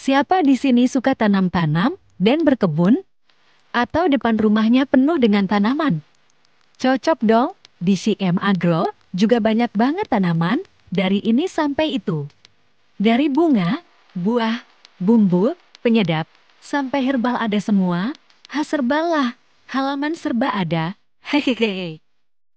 Siapa di sini suka tanam-tanam dan berkebun? Atau depan rumahnya penuh dengan tanaman? Cocok dong, di CM Agro juga banyak banget tanaman, dari ini sampai itu. Dari bunga, buah, bumbu, penyedap, sampai herbal ada semua. Herbal lah, halaman serba ada. Hehehe.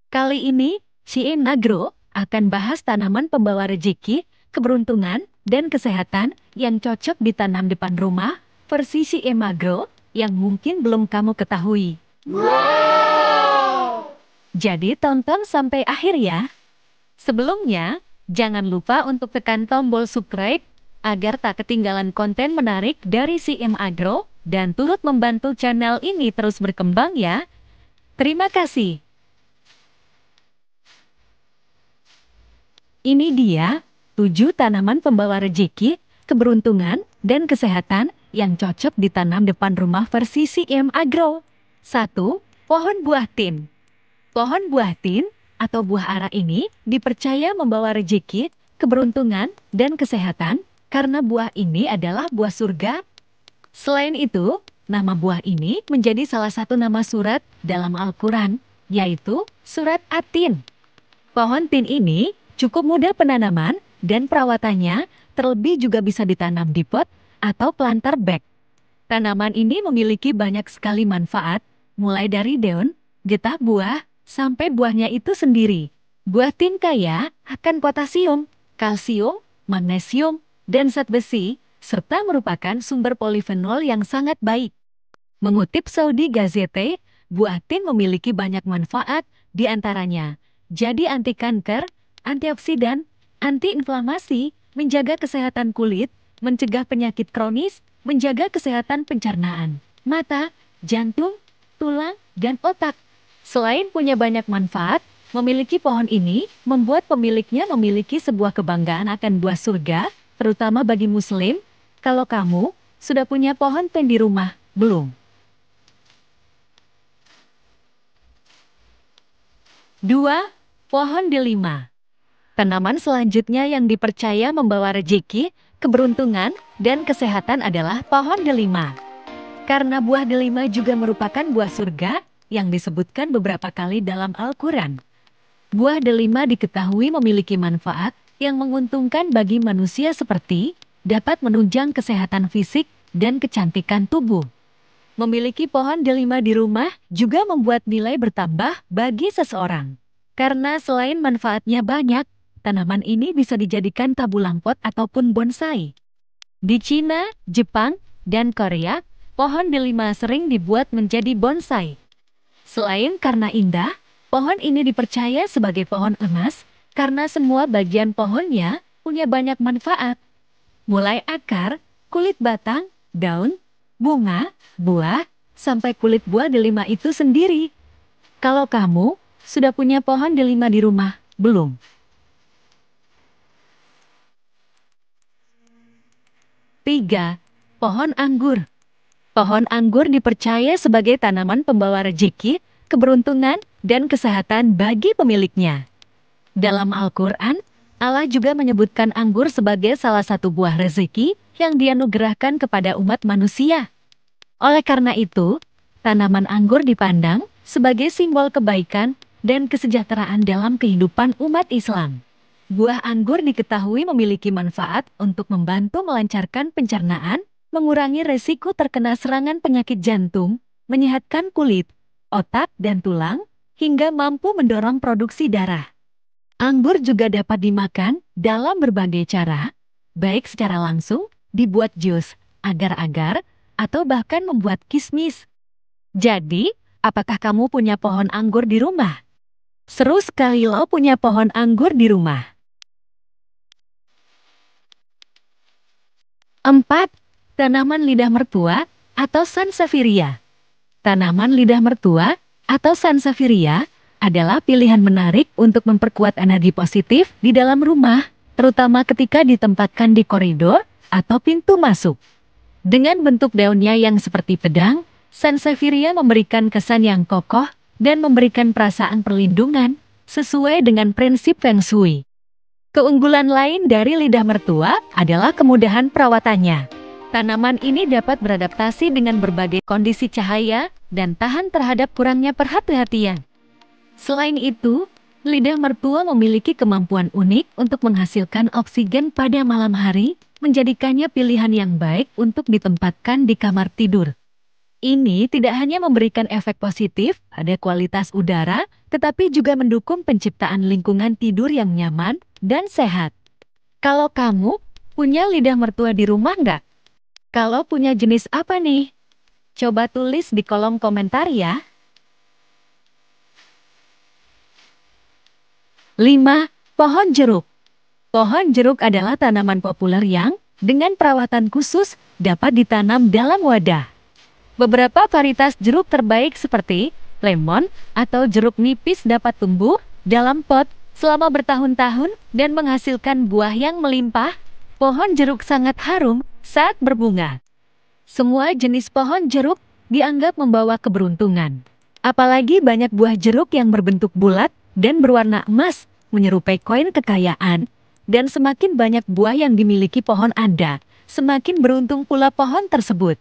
Kali ini, CM Agro akan bahas tanaman pembawa rezeki, keberuntungan, dan kesehatan yang cocok ditanam depan rumah, versi CM Agro yang mungkin belum kamu ketahui. Jadi tonton sampai akhir ya. Sebelumnya, jangan lupa untuk tekan tombol subscribe agar tak ketinggalan konten menarik dari CM Agro dan turut membantu channel ini terus berkembang ya. Terima kasih. Ini dia 7 tanaman pembawa rezeki, keberuntungan, dan kesehatan yang cocok ditanam depan rumah versi CM Agro. 1. Pohon buah tin. Pohon buah tin atau buah ara ini dipercaya membawa rezeki, keberuntungan, dan kesehatan karena buah ini adalah buah surga. Selain itu, nama buah ini menjadi salah satu nama surat dalam Al-Quran, yaitu Surat At-Tin. Pohon tin ini cukup mudah penanaman dan perawatannya, terlebih juga bisa ditanam di pot atau planter bag. Tanaman ini memiliki banyak sekali manfaat, mulai dari daun, getah buah, sampai buahnya itu sendiri. Buah tin kaya akan potasium, kalsium, magnesium, dan zat besi, serta merupakan sumber polifenol yang sangat baik. Mengutip Saudi Gazette, buah tin memiliki banyak manfaat, di antaranya jadi anti kanker, antioksidan, antiinflamasi, menjaga kesehatan kulit, mencegah penyakit kronis, menjaga kesehatan pencernaan, mata, jantung, tulang, dan otak. Selain punya banyak manfaat, memiliki pohon ini membuat pemiliknya memiliki sebuah kebanggaan akan buah surga, terutama bagi muslim. Kalau kamu sudah punya pohon tin di rumah, belum? 2. Pohon delima. Tanaman selanjutnya yang dipercaya membawa rezeki, keberuntungan, dan kesehatan adalah pohon delima. Karena buah delima juga merupakan buah surga yang disebutkan beberapa kali dalam Al-Quran. Buah delima diketahui memiliki manfaat yang menguntungkan bagi manusia seperti dapat menunjang kesehatan fisik dan kecantikan tubuh. Memiliki pohon delima di rumah juga membuat nilai bertambah bagi seseorang. Karena selain manfaatnya banyak, tanaman ini bisa dijadikan tabulang pot ataupun bonsai. Di Cina, Jepang, dan Korea, pohon delima sering dibuat menjadi bonsai. Selain karena indah, pohon ini dipercaya sebagai pohon emas karena semua bagian pohonnya punya banyak manfaat. Mulai akar, kulit batang, daun, bunga, buah, sampai kulit buah delima itu sendiri. Kalau kamu sudah punya pohon delima di rumah, belum? 3. Pohon anggur. Pohon anggur dipercaya sebagai tanaman pembawa rezeki, keberuntungan, dan kesehatan bagi pemiliknya. Dalam Al-Quran, Allah juga menyebutkan anggur sebagai salah satu buah rezeki yang dianugerahkan kepada umat manusia. Oleh karena itu, tanaman anggur dipandang sebagai simbol kebaikan dan kesejahteraan dalam kehidupan umat Islam. Buah anggur diketahui memiliki manfaat untuk membantu melancarkan pencernaan, mengurangi resiko terkena serangan penyakit jantung, menyehatkan kulit, otak, dan tulang, hingga mampu mendorong produksi darah. Anggur juga dapat dimakan dalam berbagai cara, baik secara langsung, dibuat jus, agar-agar, atau bahkan membuat kismis. Jadi, apakah kamu punya pohon anggur di rumah? Seru sekali lo punya pohon anggur di rumah. 4. Tanaman lidah mertua atau Sansevieria. Tanaman lidah mertua atau Sansevieria adalah pilihan menarik untuk memperkuat energi positif di dalam rumah, terutama ketika ditempatkan di koridor atau pintu masuk. Dengan bentuk daunnya yang seperti pedang, Sansevieria memberikan kesan yang kokoh dan memberikan perasaan perlindungan sesuai dengan prinsip Feng Shui. Keunggulan lain dari lidah mertua adalah kemudahan perawatannya. Tanaman ini dapat beradaptasi dengan berbagai kondisi cahaya dan tahan terhadap kurangnya perhatian. Selain itu, lidah mertua memiliki kemampuan unik untuk menghasilkan oksigen pada malam hari, menjadikannya pilihan yang baik untuk ditempatkan di kamar tidur. Ini tidak hanya memberikan efek positif pada kualitas udara, tetapi juga mendukung penciptaan lingkungan tidur yang nyaman dan sehat. Kalau kamu punya lidah mertua di rumah nggak? Kalau punya jenis apa nih? Coba tulis di kolom komentar ya. 5. Pohon jeruk. Pohon jeruk adalah tanaman populer yang, dengan perawatan khusus, dapat ditanam dalam wadah. Beberapa varietas jeruk terbaik seperti lemon atau jeruk nipis dapat tumbuh dalam pot selama bertahun-tahun dan menghasilkan buah yang melimpah. Pohon jeruk sangat harum saat berbunga. Semua jenis pohon jeruk dianggap membawa keberuntungan. Apalagi banyak buah jeruk yang berbentuk bulat dan berwarna emas, menyerupai koin kekayaan. Dan semakin banyak buah yang dimiliki pohon Anda, semakin beruntung pula pohon tersebut.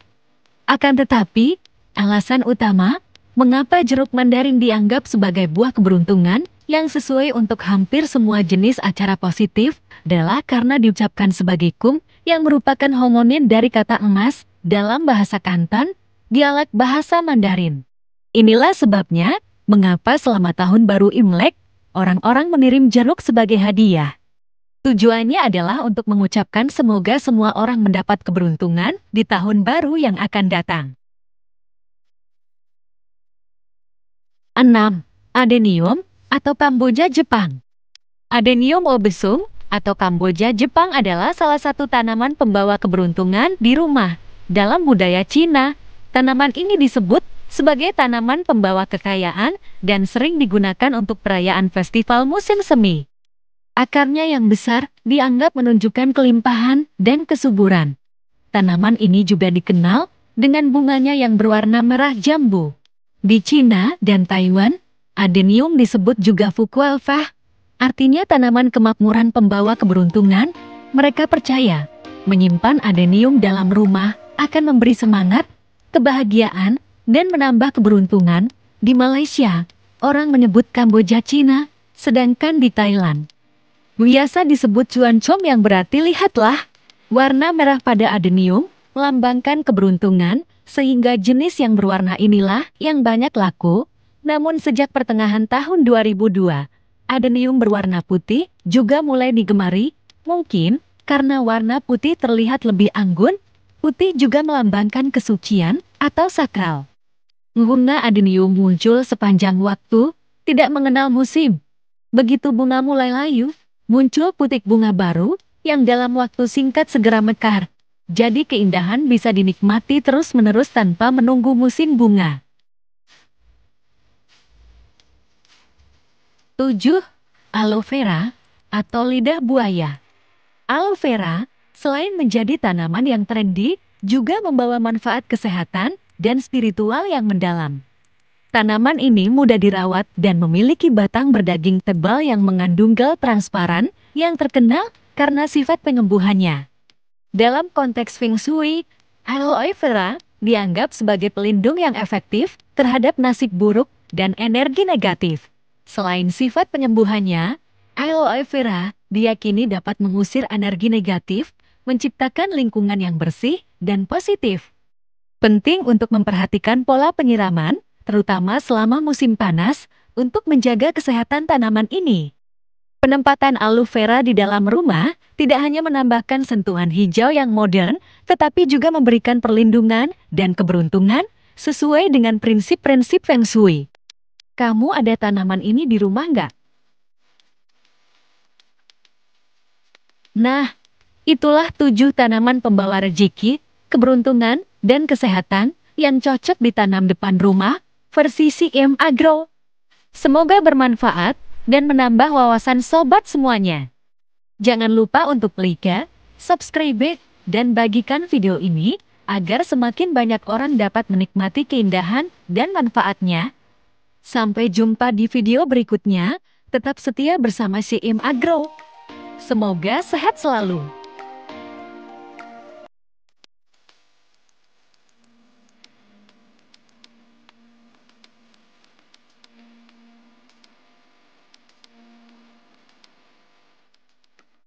Akan tetapi, alasan utama mengapa jeruk mandarin dianggap sebagai buah keberuntungan yang sesuai untuk hampir semua jenis acara positif adalah karena diucapkan sebagai kum yang merupakan homonim dari kata emas dalam bahasa Kanton, dialek bahasa Mandarin. Inilah sebabnya mengapa selama tahun baru Imlek, orang-orang mengirim jeruk sebagai hadiah. Tujuannya adalah untuk mengucapkan semoga semua orang mendapat keberuntungan di tahun baru yang akan datang. 6. Adenium atau Kamboja Jepang. Adenium obesum atau Kamboja Jepang adalah salah satu tanaman pembawa keberuntungan di rumah. Dalam budaya Cina, tanaman ini disebut sebagai tanaman pembawa kekayaan dan sering digunakan untuk perayaan festival musim semi. Akarnya yang besar dianggap menunjukkan kelimpahan dan kesuburan. Tanaman ini juga dikenal dengan bunganya yang berwarna merah jambu. Di Cina dan Taiwan, adenium disebut juga fukuelfah, artinya tanaman kemakmuran pembawa keberuntungan. Mereka percaya menyimpan adenium dalam rumah akan memberi semangat, kebahagiaan, dan menambah keberuntungan. Di Malaysia, orang menyebut Kamboja Cina, sedangkan di Thailand biasa disebut cuan com yang berarti lihatlah. Warna merah pada adenium melambangkan keberuntungan, sehingga jenis yang berwarna inilah yang banyak laku. Namun sejak pertengahan tahun 2002, adenium berwarna putih juga mulai digemari. Mungkin karena warna putih terlihat lebih anggun, putih juga melambangkan kesucian atau sakral. Bunga adenium muncul sepanjang waktu, tidak mengenal musim. Begitu bunga mulai layu, muncul putik bunga baru yang dalam waktu singkat segera mekar. Jadi keindahan bisa dinikmati terus-menerus tanpa menunggu musim bunga. 7. Aloe vera atau lidah buaya. Aloe vera, selain menjadi tanaman yang trendy, juga membawa manfaat kesehatan dan spiritual yang mendalam. Tanaman ini mudah dirawat dan memiliki batang berdaging tebal yang mengandung gel transparan yang terkenal karena sifat penyembuhannya. Dalam konteks Feng Shui, aloe vera dianggap sebagai pelindung yang efektif terhadap nasib buruk dan energi negatif. Selain sifat penyembuhannya, aloe vera diyakini dapat mengusir energi negatif, menciptakan lingkungan yang bersih dan positif. Penting untuk memperhatikan pola penyiraman, terutama selama musim panas, untuk menjaga kesehatan tanaman ini. Penempatan aloe vera di dalam rumah tidak hanya menambahkan sentuhan hijau yang modern, tetapi juga memberikan perlindungan dan keberuntungan sesuai dengan prinsip-prinsip Feng Shui. Kamu ada tanaman ini di rumah nggak? Nah, itulah 7 tanaman pembawa rezeki, keberuntungan, dan kesehatan yang cocok ditanam depan rumah versi CM Agro. Semoga bermanfaat dan menambah wawasan sobat semuanya. Jangan lupa untuk like, subscribe, dan bagikan video ini agar semakin banyak orang dapat menikmati keindahan dan manfaatnya. Sampai jumpa di video berikutnya, tetap setia bersama CM Agro. Semoga sehat selalu.